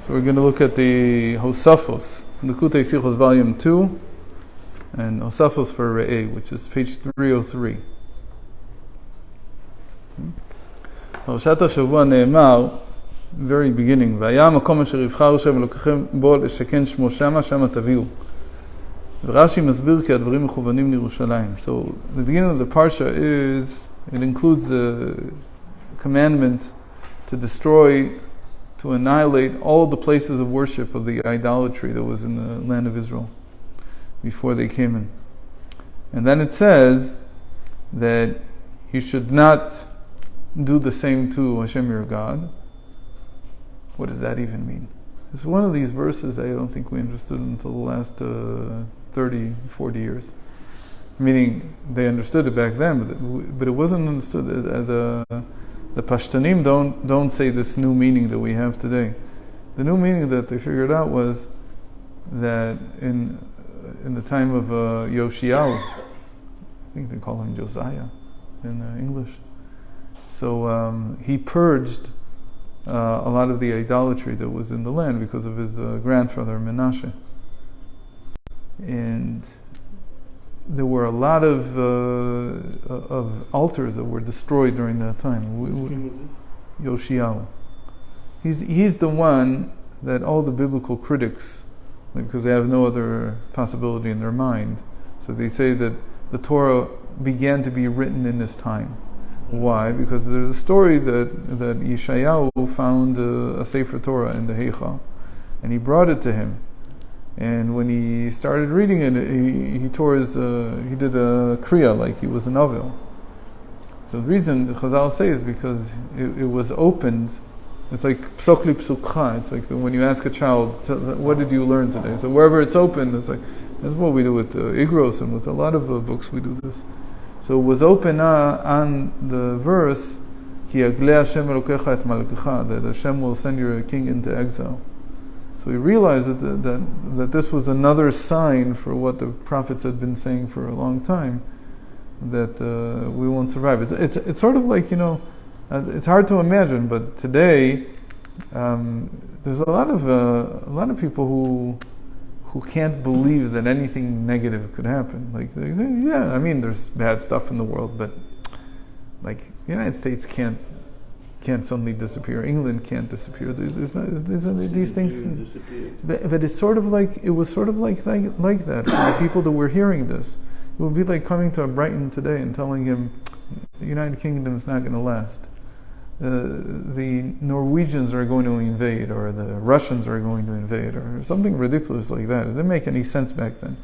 So we're going to look at the Hosafos, Likkutei Sichot volume 2, and Hosafos for Re'eh, which is page 303. פרשת השבוע נאמר, very beginning, והיה המקום אשר יבחר השם אלוקיכם בו לשכן שמו שמה, שמה תביאו. ורש"י מסביר כי הדברים מכוונים לירושלים. So the beginning of the parsha is, it includes the commandment to destroy, to annihilate all the places of worship of the idolatry that was in the land of Israel before they came in. And then it says that you should not do the same to Hashem your God. What does that even mean? It's one of these verses I don't think we understood until the last 30, 40 years. Meaning, they understood it back then, but it wasn't understood. The Pashtanim don't say this new meaning that we have today. The new meaning that they figured out was that in the time of Yoshiyahu, I think they call him Josiah in English. So he purged a lot of the idolatry that was in the land because of his grandfather Menashe. And there were a lot of altars that were destroyed during that time. Yoshiyahu. He's the one that all the biblical critics, because they have no other possibility in their mind, so they say that the Torah began to be written in his time. Why? Because there's a story that Yeshayahu found a Sefer Torah in the Heichal, and he brought it to him. And when he started reading it, he tore his, he did a kriya, like he was an avil. So the reason Chazal say is because it was opened. It's like psok li psukcha. It's like when you ask a child, what did you learn today? So wherever it's open, it's like, that's what we do with Igros, and with a lot of books we do this. So it was open on the verse, Ki yagleh Hashem elokecha et malkecha, that Hashem will send your king into exile. So he realized that this was another sign for what the prophets had been saying for a long time, that we won't survive. It's sort of like, it's hard to imagine, but today there's a lot of people who can't believe that anything negative could happen. Like, they say, yeah, I mean, there's bad stuff in the world, but like the United States can't suddenly disappear. England can't disappear. There's these things, but it's sort of like, it was sort of like that for the people that were hearing this. It would be like coming to a Brighton today and telling him the United Kingdom is not going to last. The Norwegians are going to invade, or the Russians are going to invade, or something ridiculous like that. It didn't make any sense back then.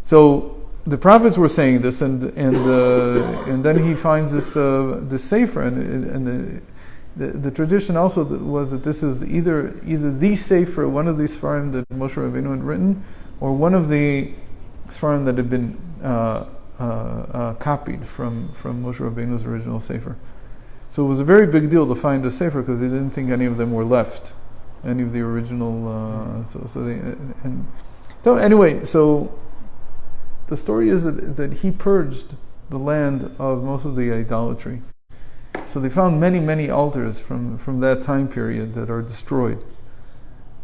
So the prophets were saying this, and then he finds this sefer, and the tradition also was that this is either the sefer, one of these Sfarim that Moshe Rabbeinu had written, or one of the Sfarim that had been copied from Moshe Rabbeinu's original sefer. So it was a very big deal to find the sefer because they didn't think any of them were left, any of the original. So the story is that he purged the land of most of the idolatry. So they found many altars from that time period that are destroyed.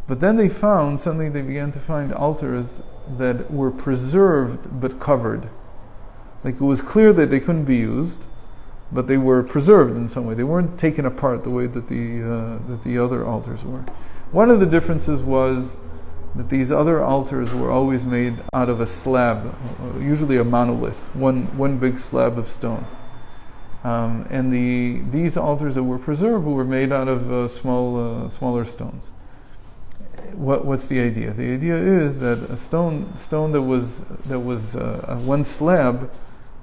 But then suddenly they began to find altars that were preserved but covered. Like, it was clear that they couldn't be used, but they were preserved in some way. They weren't taken apart the way that the other altars were. One of the differences was that these other altars were always made out of a slab, usually a monolith, one big slab of stone. And these altars that were preserved were made out of smaller stones. What's the idea? The idea is that a stone that was one slab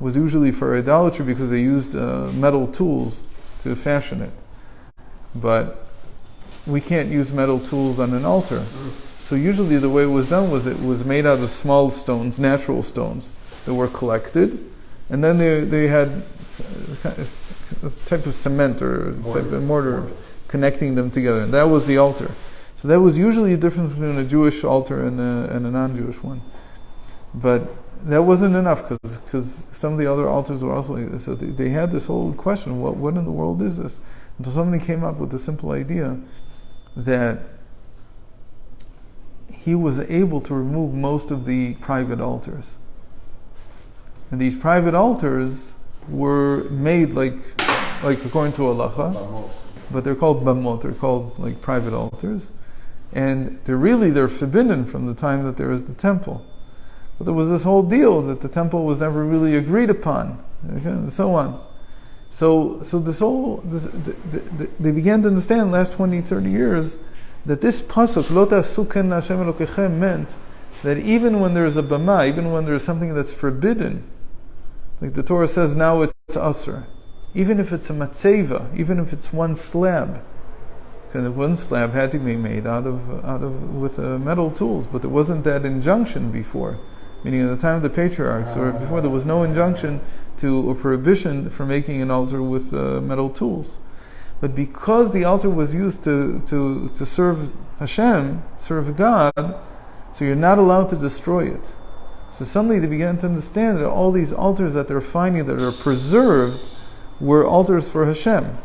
was usually for idolatry because they used metal tools to fashion it. But we can't use metal tools on an altar. So usually the way it was done was it was made out of small stones, natural stones, that were collected, and then they had a type of cement or type of mortar connecting them together, and that was the altar. So that was usually a difference between a Jewish altar and a non-Jewish one. But that wasn't enough because some of the other altars were also like this. So they had this whole question, what in the world is this? Until somebody came up with the simple idea that he was able to remove most of the private altars. And these private altars were made like according to halacha, but they're called bamot. They're called like private altars, and they're forbidden from the time that there is the temple. But there was this whole deal that the temple was never really agreed upon, okay, and so on. So they began to understand in the last 20, 30 years that this pasuk, Lo ta'asuken Hashem Elokechem, meant that even when there is a bama, even when there is something that's forbidden, like the Torah says now it's asr, even if it's a matzeva, even if it's one slab, because one slab had to be made with metal tools, but there wasn't that injunction before. Meaning at the time of the patriarchs, or before, there was no injunction or prohibition for making an altar with metal tools. But because the altar was used to serve Hashem, serve God, so you're not allowed to destroy it. So suddenly they began to understand that all these altars that they're finding that are preserved were altars for Hashem.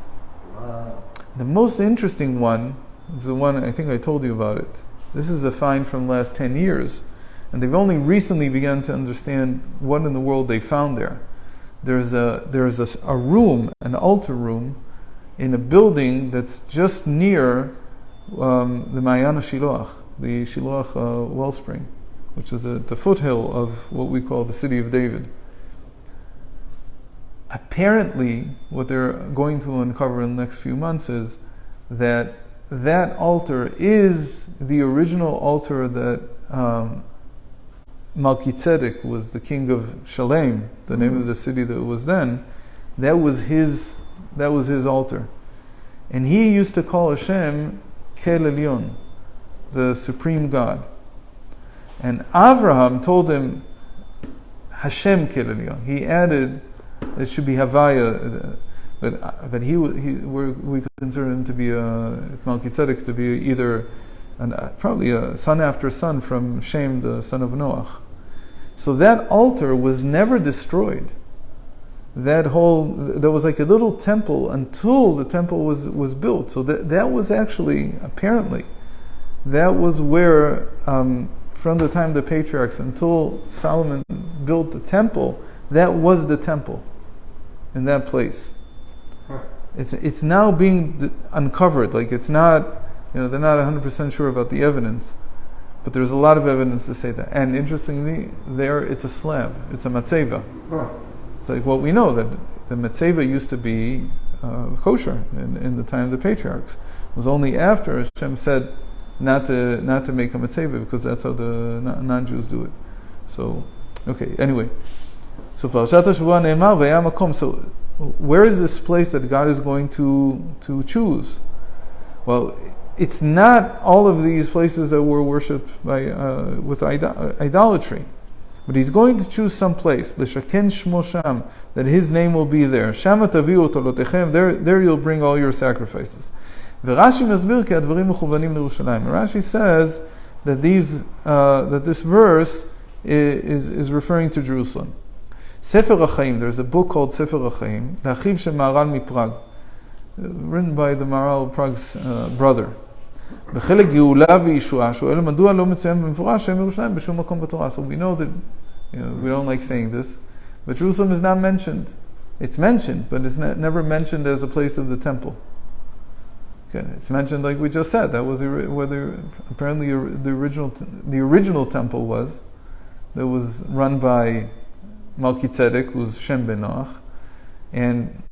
Wow. The most interesting one is the one, I think I told you about it. This is a find from the last 10 years. And they've only recently begun to understand what in the world they found there. There's a room, an altar room, in a building that's just near the Ma'ayan Shiloach, the Shiloach wellspring, which is the foothill of what we call the city of David. Apparently, what they're going to uncover in the next few months is that altar is the original altar that Melchizedek was the king of Shalem, the name of the city that was then. That was his altar, and he used to call Hashem Kel Elyon, the supreme God. And Avraham told him Hashem Kel Elyon. He added it should be Havaya, but we consider him to be Melchizedek to be either probably a son after son from Shem, the son of Noach. So that altar was never destroyed. There was like a little temple until the temple was built. So that was actually, apparently, that was where, from the time of the patriarchs until Solomon built the temple, that was the temple in that place. It's now being uncovered. Like it's not, they're not 100% sure about the evidence, but there's a lot of evidence to say that. And interestingly, there it's a slab, it's a matzeva. It's like what we know, that the matzeva used to be kosher in the time of the patriarchs. It was only after Hashem said not to make a matzeva, because that's how the non-Jews do it. So, okay, anyway. So Parashat HaShavua Ne'emar V'haya Makom. So where is this place that God is going to choose? Well, it's not all of these places that were worshipped with idolatry, but He's going to choose some place, l'shaken shmo sham, that His name will be there. Shama taviu tolotechem. There you'll bring all your sacrifices. V'Rashi masbir ki advarim mechuvanim l'Yerushalayim. Rashi says that this verse is referring to Jerusalem. Sefer HaChaim. There's a book called Sefer HaChaim, L'Achiv Shel Maharal MiPrag, written by the Maharal of Prague's brother. בחלק גאולה וישועה שואל מדוע לא מצוין במפורש שם ירושלים בשום מקום בתורה. So we know that, we don't like saying this, but Jerusalem is not mentioned. It's mentioned, but it's never mentioned as a place of the temple. Okay, it's mentioned like we just said. That was whether apparently the original temple was, that was run by Melchizedek, who's Shem ben Noach, and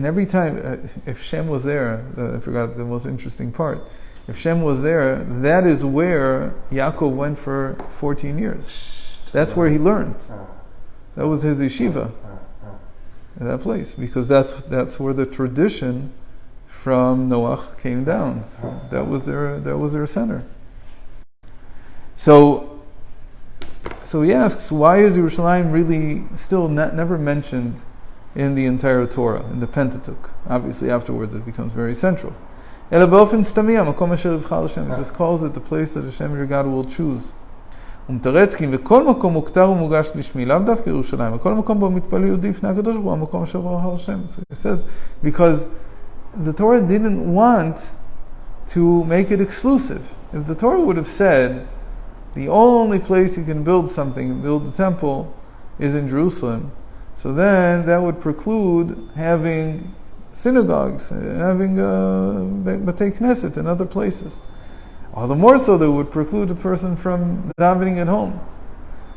every time, if Shem was there, I forgot the most interesting part. If Shem was there, that is where Yaakov went for 14 years. That's where he learned. That was his yeshiva, that place, because that's where the tradition from Noach came down. That was their center. So he asks, why is Yerushalayim really still never mentioned in the entire Torah, in the Pentateuch? Obviously, afterwards it becomes very central. It just calls it the place that Hashem your God will choose. It says, because the Torah didn't want to make it exclusive. If the Torah would have said, the only place you can build something, build the temple, is in Jerusalem, so then that would preclude having synagogues, having Batei Knesset in other places. All the more so that it would preclude a person from davening at home.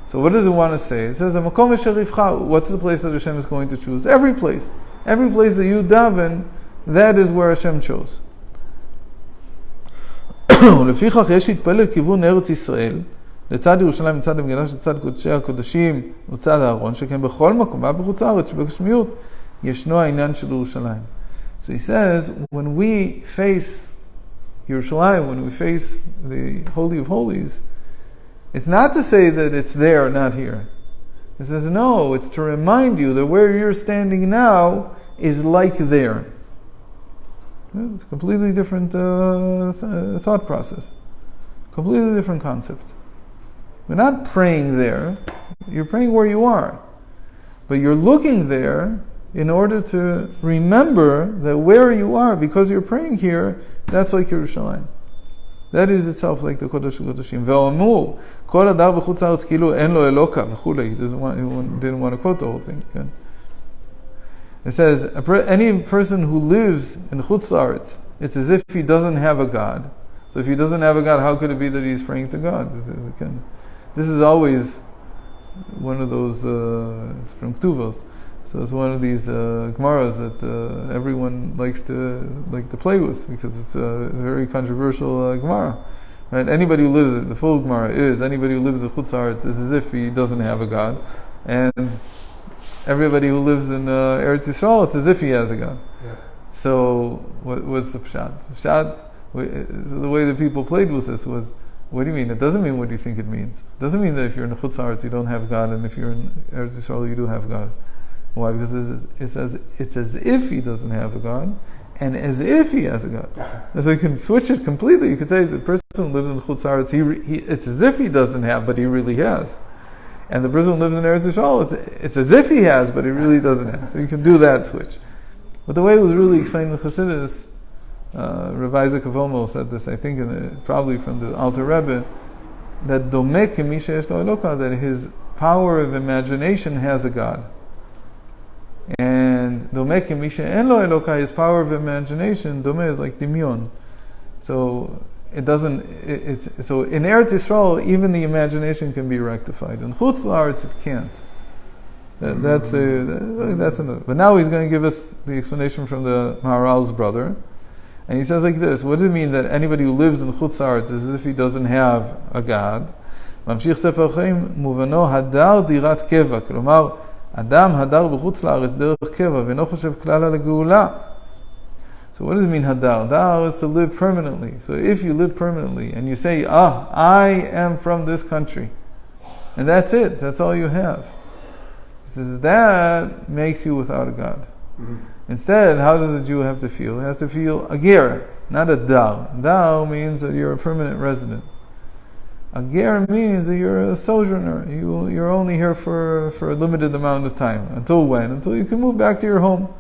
So what does it want to say? It says, what's the place that Hashem is going to choose? Every place. Every place that you daven, that is where Hashem chose. ולפיכך יש להתפלל כיוון ארץ ישראל, לצד ירושלים, לצד המקדש, לצד קודשי הקודשים, לצד הארון, שכן בכל מקום, בחוץ לארץ, שבגשמיות, ישנו העניין של ירושלים. So he says, when we face Yerushalayim, when we face the Holy of Holies, it's not to say that it's there, not here. It says, no, it's to remind you that where you're standing now is like there. It's a completely different thought process. Completely different concept. We're not praying there. You're praying where you are. But you're looking there in order to remember that where you are, because you're praying here, that's like Yerushalayim. That is itself like the Kodesh HaKodeshim. Ve'omur, kol hadar b'chutz haaretz kilu en lo eloka v'chulei. He didn't want to quote the whole thing. Okay? It says, any person who lives in Chutz La'aretz, it's as if he doesn't have a God. So if he doesn't have a God, how could it be that he's praying to God? This is always one of those, it's from Ktuvos. So it's one of these Gemaras that everyone likes to play with, because it's a very controversial Gemara. Right? Anybody who lives, the full Gemara is, anybody who lives in Chutz La'aretz is as if he doesn't have a God. And everybody who lives in Eretz Yisrael, it's as if he has a God. Yeah. So what's the pshat? The way that people played with this was, what do you mean? It doesn't mean what do you think it means. It doesn't mean that if you're in Chutz La'aretz you don't have God, and if you're in Eretz Yisrael you do have God. Why? Because it's as if he doesn't have a God, and as if he has a God. And so you can switch it completely. You could say the person who lives in Chutz La'aretz, it's as if he doesn't have, but he really has. And the person who lives in Eretz Yisrael, it's as if he has, but he really doesn't have. So you can do that switch. But the way it was really explained in Chassidus, Rabbi Isaac of Olmo said this, I think probably from the Alter Rebbe, that Domek Misha Yesh Lo Eloka, that his power of imagination has a God. And Domek Misha En Lo Eloka, his power of imagination, Dome is like Dimyon. So it doesn't. So in Eretz Yisrael, even the imagination can be rectified. In Chutz La'aretz, it can't. That's another. But now he's going to give us the explanation from the Maharal's brother, and he says like this: what does it mean that anybody who lives in Chutz La'aretz is as if he doesn't have a God? ממשיך ספר חיים, מובנו הדר דירת קבע, כלומר אדם הדר בחוץ לארץ דרך קבע ואינו חושב כלל על הגאולה. So what does it mean hadar? Hadar is to live permanently. So if you live permanently and you say, I am from this country, and that's it, that's all you have. He says that makes you without a God. Mm-hmm. Instead, how does a Jew have to feel? He has to feel a ger, not a dar. Dar means that you're a permanent resident. A ger means that you're a sojourner. You're only here for a limited amount of time. Until when? Until you can move back to your home.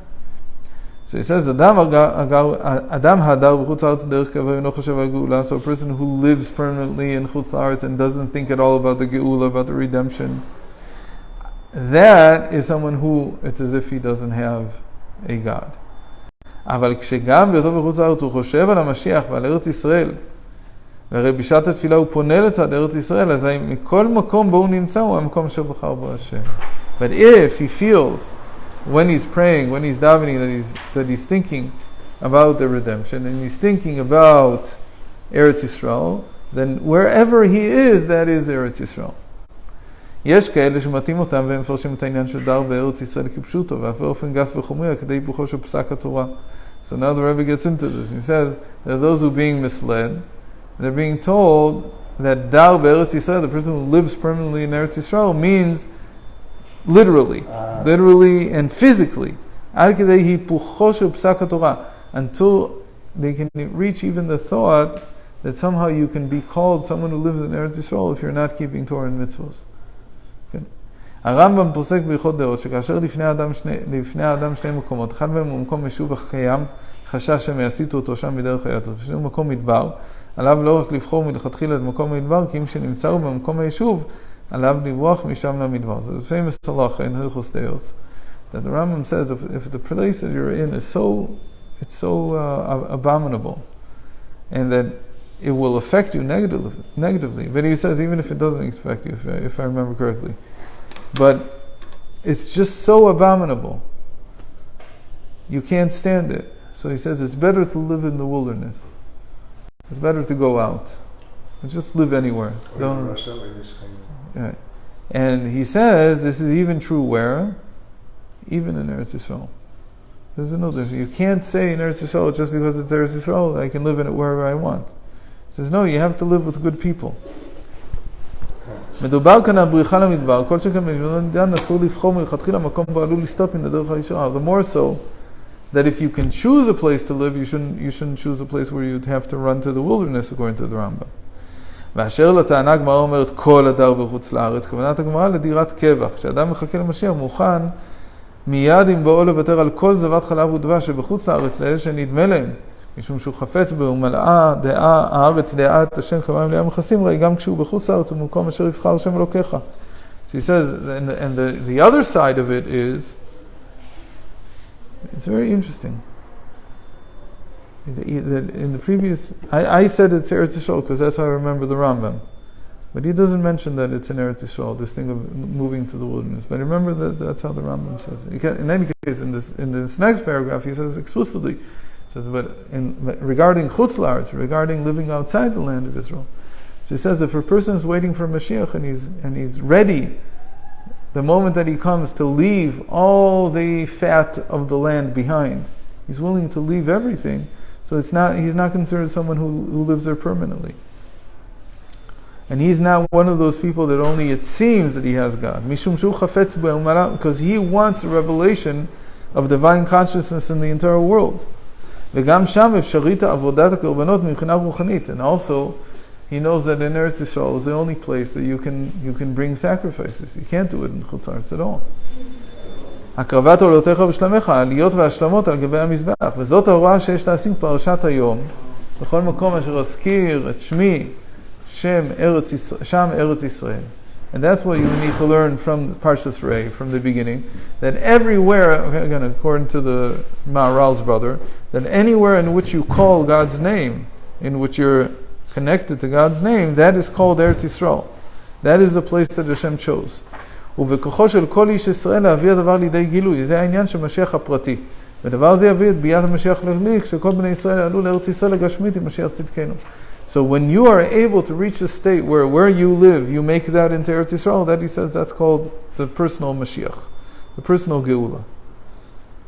So he says, Adam hadar b'chutz la'aretz derech kava v'no choshev al geula. So a person who lives permanently in Chutz La'aretz and doesn't think at all about the geula, about the redemption, that is someone who, it's as if he doesn't have a God. אבל כשגם בהיותו בחוץ לארץ הוא חושב על המשיח ועל ארץ ישראל, והרי בשעת התפילה הוא פונה לצד ארץ ישראל, אז מכל מקום בו הוא נמצא הוא המקום אשר בחר בו השם. But if he feels, when he's praying, when he's davening, that he's thinking about the redemption, and he's thinking about Eretz Yisrael, then wherever he is, that is Eretz Yisrael. יש כאלה שמתאים אותם והם מפרשים את העניין של דר בארץ ישראל כפשוטו, ואף באופן גס וחומרי, כדי היפוכו של פסק התורה. So now the Rebbe gets into this. He says that those who are being misled, they're being told that dar be'eretz Yisrael, the person who lives permanently in Eretz Yisrael, means literally and physically. Al kedei hipucho shel psak haTorah, until they can reach even the thought that somehow you can be called someone who lives in Eretz Yisrael if you're not keeping Torah and mitzvos. הרמב"ם פוסק בהלכות דעות שכאשר לפני האדם שני מקומות, אחד מהם הוא מקום משובח קיים, חשש שהם יסיטו אותו שם מדרך היהדות. כשהוא מקום מדבר, עליו לא רק לבחור מלכתחילה את מקום המדבר, כי אם שנמצאו במקום היישוב, עליו לברוח משם למדבר. So the famous halacha in Hilchos Deos, that the Rambam says if the place that you're in is so abominable, and that it will affect you negatively. But he says even if it doesn't affect you, if I remember correctly, but it's just so abominable, you can't stand it. So he says it's better to live in the wilderness. It's better to go out. Just live anywhere. Don't rush out like they're saying. Yeah. And he says this is even true where? Even in Eretz Yisrael. There's another. You can't say in Eretz Yisrael just because it's Eretz Yisrael I can live in it wherever I want. He says no, you have to live with good people. מדובר כאן על בריחה למדבר, כל שכן בנדן אסור לבחור מלכתחילה מקום בו עלול לסטות מן הדרך הישרה. The more so that if you can choose a place to live, you shouldn't choose a place where you'd have to run to the wilderness, according to the Rambam. ואשר לטענה הגמרא אומרת כל הדר בחוץ לארץ, כוונת הגמרא לדירת קבע. כשאדם מחכה למשיח מוכן מיד עם בואו לוותר על כל זבת חלב ודבש שבחוץ לארץ, לאלה שנדמה להם, משום שהוא חפץ בו ומלאה הארץ דעה את השם כמים לים מכסים, ראי גם כשהוא בחוץ לארץ ומקום אשר יבחר השם אלוקיך. So he says, and the other side of it is, it's very interesting. In the previous, I said it's Eretz Yisrael because that's how I remember the Rambam. But he doesn't mention that it's in Eretz Yisrael, this thing of moving to the wilderness. But remember that's how the Rambam says it. In any case, in this next paragraph, he says explicitly, he says, but regarding Chutz La'aretz, regarding living outside the land of Israel, so he says if a person is waiting for Mashiach and he's ready, the moment that he comes to leave all the fat of the land behind, he's willing to leave everything. So he's not considered someone who lives there permanently. And he's not one of those people that only it seems that he has God. Because he wants a revelation of divine consciousness in the entire world. And also, he knows that in Eretz Yisrael is the only place that you can bring sacrifices. You can't do it in Chutz La'aretz at all. הקרבת עולותיך ושלמך, העליות והשלמות על גבי המזבח. וזאת ההוראה שיש להשיג פרשת היום, בכל מקום אשר אזכיר את שמי, שם ארץ ישראל. And that's what you need to learn from Parshas Rei, from the beginning, that everywhere, again, according to the Maharal's brother, that anywhere in which you call God's name, in which you're connected to God's name, that is called Eretz Yisrael. That is the place that Hashem chose. ובכוחו של כל איש ישראל להביא הדבר לידי גילוי. זה העניין של משיח הפרטי. ודבר זה יביא את ביאת המשיח לכלי, כשכל בני ישראל עלו לארץ ישראל הגשמית עם משיח צדקנו. So when you are able to reach a state where you live, you make that into Eretz Yisrael, that he says that's called the personal Mashiach, the personal Geula,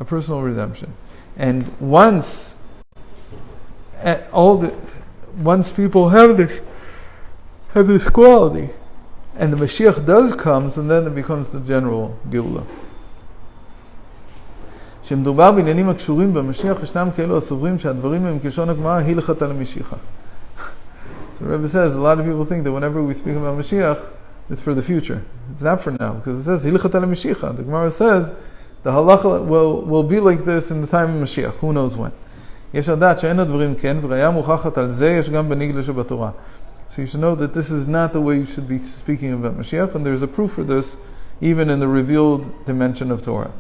a personal redemption. And once people have this quality, and the Mashiach does comes, and then it becomes the general Geula. שמדובר בעניינים הקשורים במשיח, ישנם כאלו הסוברים שהדברים הם כלשון הגמרא, הילכתה למשיחה. So the Rebbe says, a lot of people think that whenever we speak about Mashiach, it's for the future. It's not for now, because it says, הילכתה למשיחה. The Gemara says, the halacha will be like this in the time of Mashiach, who knows when. יש לדעת שאין הדברים כן, וראיה מוכחת על זה, יש גם בניגלה שבתורה. So you should know that this is not the way you should be speaking about Mashiach, and there's a proof for this even in the revealed dimension of Torah.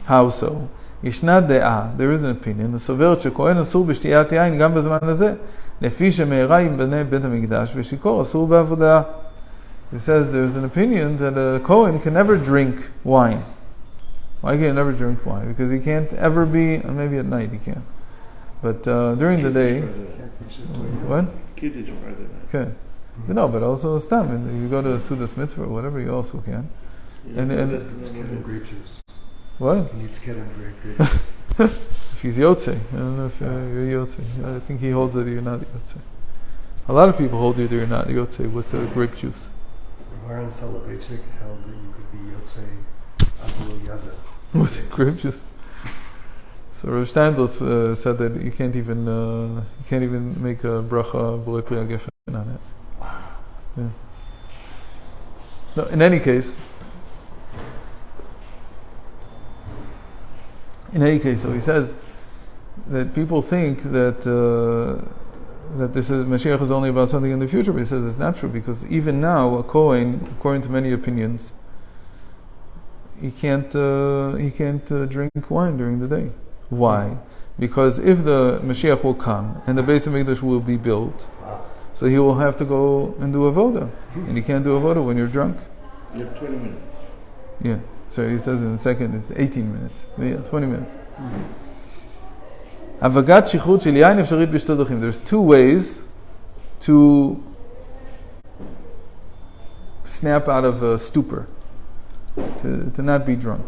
How so? ישנה דעה, there is an opinion, הסוברת שכהן אסור בשתיית יין גם בזמן הזה, לפי שמהרה עם בני בית המקדש ושיכור אסור בעבודה. It says there's an opinion that a Kohen can never drink wine. Why can he never drink wine? Because he can't ever be, and maybe at night he can. But during the day, what? Okay. No, but also stam. And you go to a Sudas Mitzvah or whatever, you also can. Yeah, and it's grape juice. What? He needs grape juice. If he's Yotze. I don't know if you're Yotze. I think he holds that you're not Yotze. A lot of people hold you that you're not Yotze with grape juice. Aaron Soloveitchik held that you could be Yotze Avul Yada. With grape juice. So Rav Steindl said that you can't even make a bracha b'lei pri hagefen on it. Wow. Yeah. No, in any case, so he says, that people think that that this is Mashiach is only about something in the future, but he says it's not true, because even now a Kohen, according to many opinions, he can't drink wine during the day. Why? Because if the Mashiach will come and the Beis Hamikdash will be built, so he will have to go and do avoda, and you can't do avoda when you're drunk. You have 20 minutes. Yeah. So he says in a second it's 18 minutes. But yeah, 20 minutes. Avagat Sichot shel yain efsharit b'shתי דרכים. There's two ways to snap out of a stupor, to not be drunk.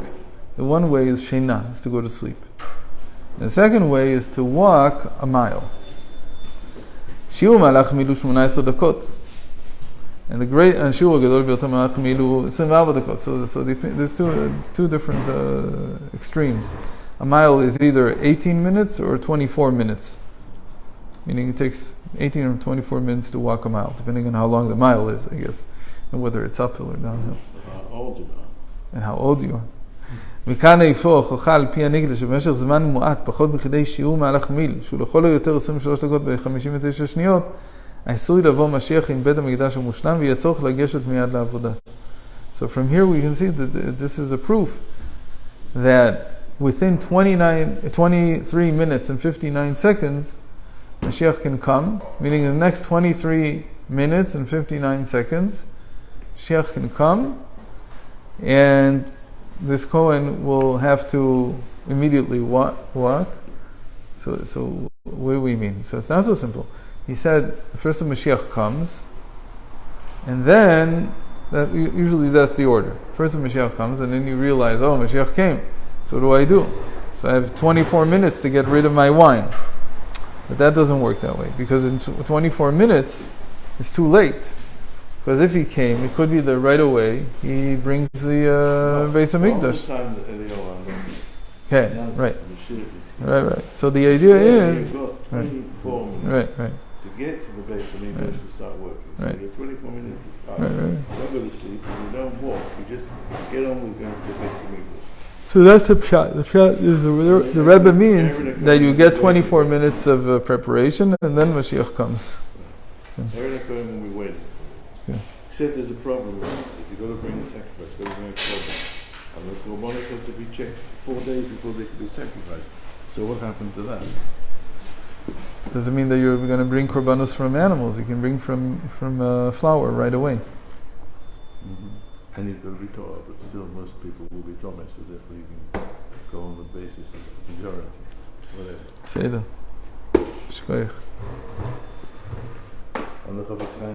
The one way is sheina, is to go to sleep. And the second way is to walk a mile. Shiur malach milu 18 דקות. And the great Shiur gadol biyoter malach milu 24 דקות. So there's two different extremes. A mile is either 18 minutes or 24 minutes. Meaning it takes 18 or 24 minutes to walk a mile, depending on how long the mile is, I guess, and whether it's uphill or downhill. How old you are. And how old you are. מכאן איפה הוכחה על פי הנגלה שבמשך זמן מועט, פחות מכדי שיעור מהלך מיל, שהוא לכל היותר 23 דקות ב-59 שניות, העשוי לבוא משיח עם בית המקדש המושלם, ויהיה צורך לגשת מיד לעבודה. So from here we can see that this is a proof that within 23 minutes and 59 seconds, Mashiach can come, meaning in the next 23 minutes and 59 seconds, Mashiach can come, and this Kohen will have to immediately walk. So what do we mean? So it's not so simple. He said, first the Mashiach comes, and then, usually that's the order. First the Mashiach comes, and then you realize, oh, Mashiach came. So what do I do? So I have 24 minutes to get rid of my wine. But that doesn't work that way, because in 24 minutes, it's too late. Because if he came, it could be that right away he brings the Beis Hamikdash. Okay, right. Right. So the idea is... You've got 24 minutes to get to the Beis Hamikdash to start working. So you have 24 minutes to start. Don't go to sleep, and you don't walk. You just get on with going to the Beis Hamikdash. So that's the pshat. The pshat is the Rebbe means that you get 24 minutes of preparation, and then Mashiach comes. Aaron Cohen will be waiting. He said there's a problem with it. If you've got to bring a sacrifice, you've got to bring a korban. And the korbanos have to be checked 4 days before they can be sacrificed. So what happened to that? Doesn't mean that you're going to bring korbanos from animals. You can bring from flour right away. And you've got to be Torah, but still most people will be Thomas, so therefore you can go on the basis of majority. Whatever. Seder. Shkoyach.